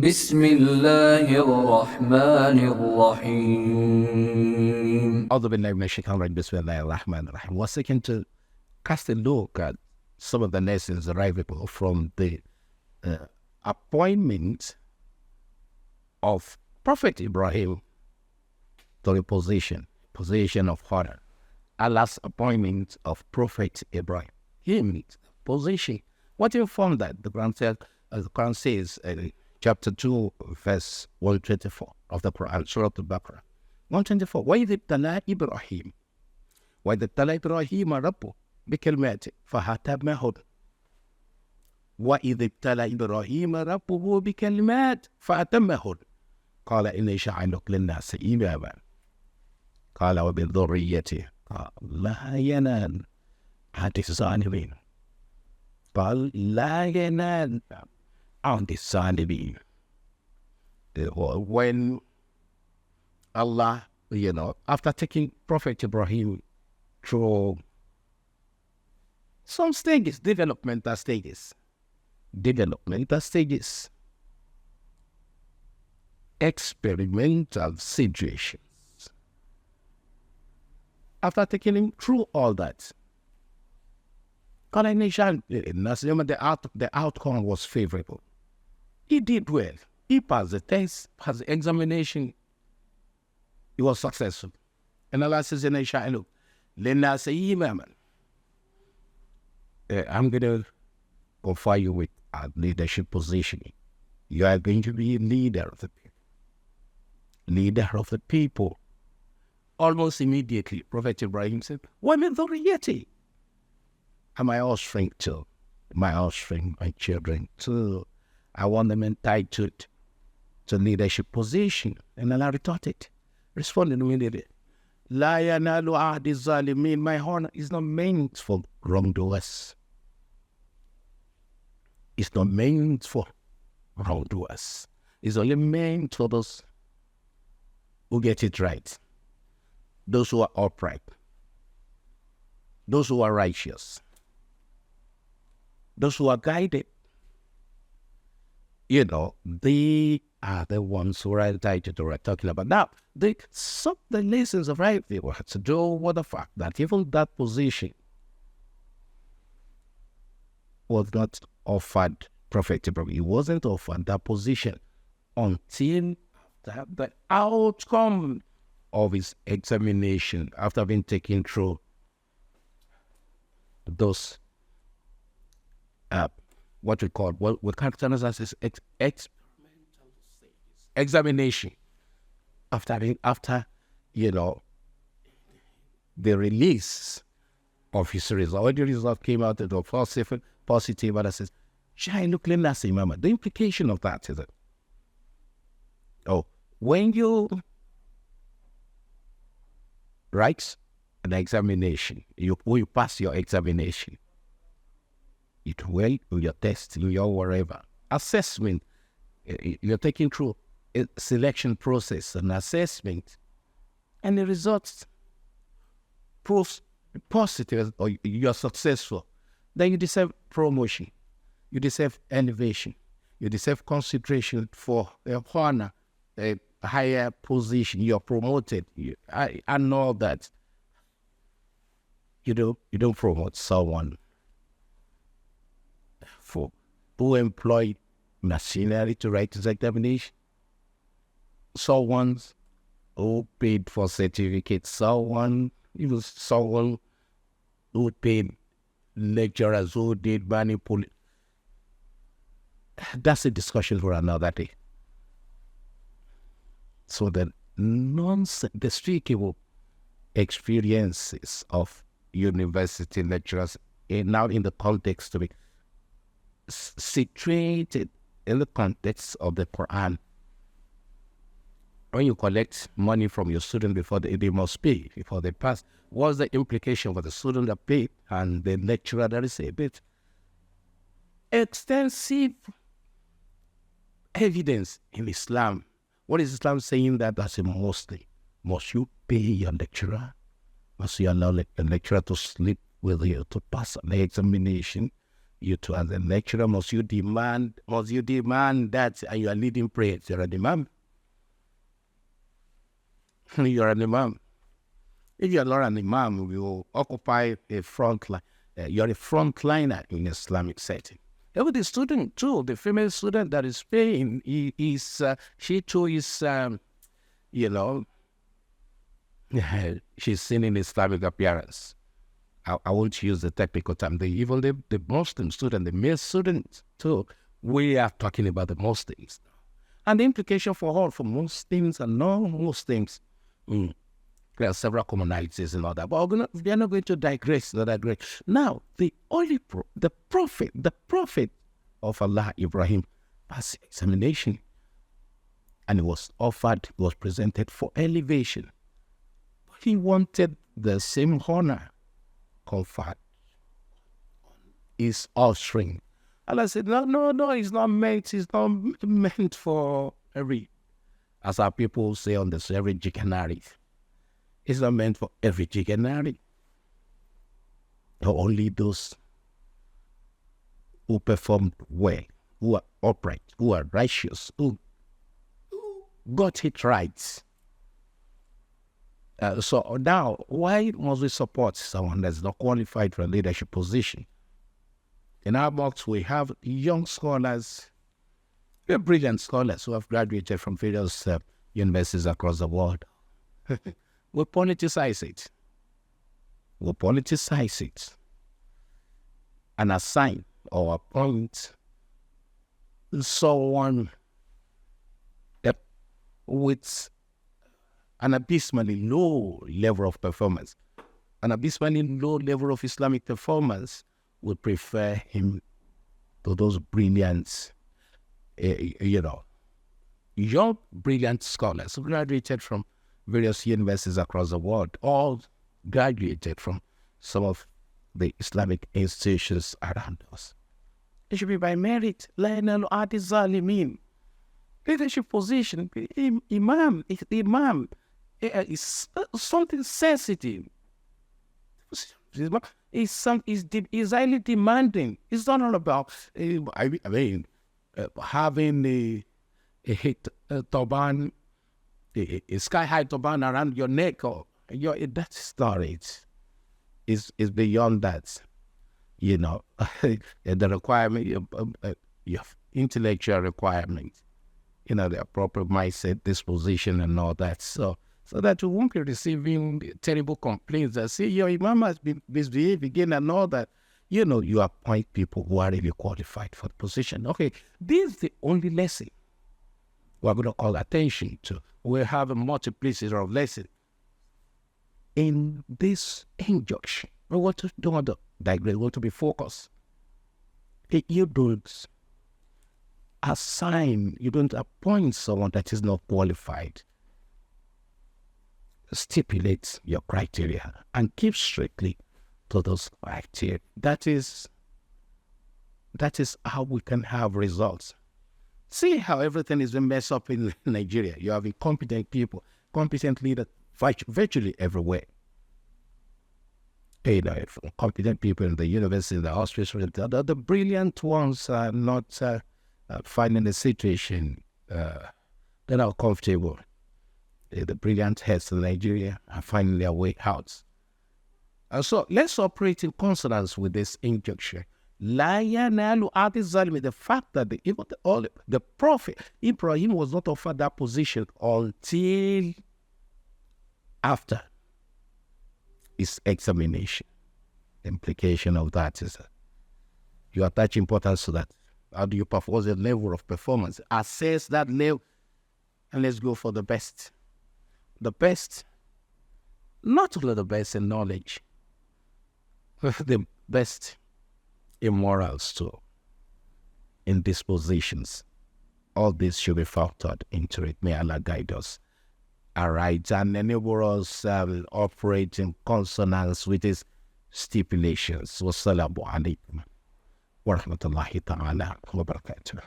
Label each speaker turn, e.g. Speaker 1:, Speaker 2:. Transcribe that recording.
Speaker 1: بسم الله الرحمن الرحيم.
Speaker 2: Other than Bismillahir-Rahmanir-Rahim. We're seeking to cast a look at some of the lessons derivable from the appointment of Prophet Ibrahim to the position of honor. Allah's appointment of Prophet Ibrahim. Him, position. What do you find that? The Quran says, chapter 2, verse 124 of the Quran, Surah Al-Baqarah. 124. وَإِذِ ابْتَلَى إِبْرَاهِيمَ وَإِذِ ابْتَلَى إِبْرَاهِيمَ رَبُّهُ بِكَلِمَاتٍ فَأَتَمَّهُنَّ وَإِذِ ابْتَلَى إِبْرَاهِيمَ رَبُّهُ بِكَلِمَاتٍ فَأَتَمَّهُنَّ قال إني جاعلك للناس إماما قال ومن ذريته قال لا ينال عهد الظالمين قال لا ينال عهد الظالمين. When Allah, after taking Prophet Ibrahim through some stages, developmental stages, experimental situations. After taking him through all that, the outcome was favorable. He did well. He passed the test, passed the examination. He was successful. And Allah says, I'm going to confer you with a leadership position. You are going to be a leader of the people. Almost immediately, Prophet Ibrahim said, وَمِنْ ذُرِّيَّتِي, and my offspring too, my children too. I want them entitled to leadership position. And Allah responded immediately, لَا يَنَالُ عَهْدِ الظَّالِمِينَ, my honor is not meant for wrongdoers. It's not meant for wrongdoers. It's only meant for those who get it right, those who are upright, those who are righteous, those who are guided. They are the ones who are entitled to what we're talking about. Now, the lessons of right were to do with the fact that even that position was not offered Prophet Ibrahim. He wasn't offered that position until the outcome of his examination, after being taken through those what we characterize as experimental stages, examination. After the release of his result, when the result came out, it was positive, and I says, the implication of that is that, when you write an examination, when you pass your examination, it will, your test, your whatever, assessment, you're taking through a selection process, an assessment, and the results proves positive, or you're successful, then you deserve promotion, you deserve elevation, you deserve consideration for a honor, a higher position, you're promoted, and all that. You don't promote someone who employed machinery to write his examination, someone who paid for certificates, someone who paid lecturers who did manipulate. That's a discussion for another day. So the speakable experiences of university lecturers now in the context of it, situated in the context of the Qur'an. When you collect money from your student before they must pay, before they pass, what's the implication for the student that paid and the lecturer that is a bit? Extensive evidence in Islam. What is Islam saying that as a Muslim? Must you pay your lecturer? Must you allow the lecturer to sleep with you to pass the examination? You too, as a lecturer, must you demand that, and you are leading prayers? You're an imam. You're an imam. If you're not an imam, you occupy a front line. You're a frontliner in Islamic setting. Even the student too, the female student that is paying, she too is, she's seen in Islamic appearance. I won't use the technical term. Even the Muslim student, the male student too, we are talking about the Muslims. And the implication for all, for Muslims and non-Muslims, there are several commonalities and all that. But we are not going to digress. Now, the prophet of Allah, Ibrahim, passed examination. And he was presented for elevation. He wanted the same honor conferred on his offspring. Allah said, no, it's not meant for every, as our people say on this, every jickanary. It's not meant for every jickanary. Only those who performed well, who are upright, who are righteous, who got it right. So now, why must we support someone that's not qualified for a leadership position? In our box, we have young scholars, brilliant scholars who have graduated from various universities across the world. We politicize it. And assign or appoint someone with an abysmally low level of performance, an abysmally low level of Islamic performance, would prefer him to those brilliant, young, brilliant scholars who graduated from various universities across the world, all graduated from some of the Islamic institutions around us. It should be by merit. Leadership position, imam is something sensitive. It's highly demanding. It's not all about, having a turban, a sky-high turban around your neck, or that's not it. It's beyond that. The requirement, your intellectual requirement, the appropriate mindset, disposition, and all that. So that you won't be receiving terrible complaints that say your imam has been misbehaving again and all that. You appoint people who are really qualified for the position. Okay, this is the only lesson we're going to call attention to. We have a multiplicity of lessons in this injunction. We want to digress. We want to be focused. You don't appoint someone that is not qualified. Stipulate your criteria and keep strictly to those criteria. That is how we can have results. See how everything is messed up in Nigeria. You have incompetent people, competent leaders virtually everywhere. Competent people in the university, the hospital, the brilliant ones are not finding the situation. They're not comfortable. The brilliant heads in Nigeria are finding their way out. So let's operate in consonance with this injunction. The fact that the prophet Ibrahim was not offered that position until after his examination. The implication of that is that you attach importance to that. How do you perform the level of performance? Assess that level, and let's go for the best. The best, not only the best in knowledge, the best in morals too, in dispositions. All this should be factored into it. May Allah guide us. All right, and enable us operate in consonance with His stipulations. Wassalamu alaikum wa rahmatullahi ta'ala wa barakatuh.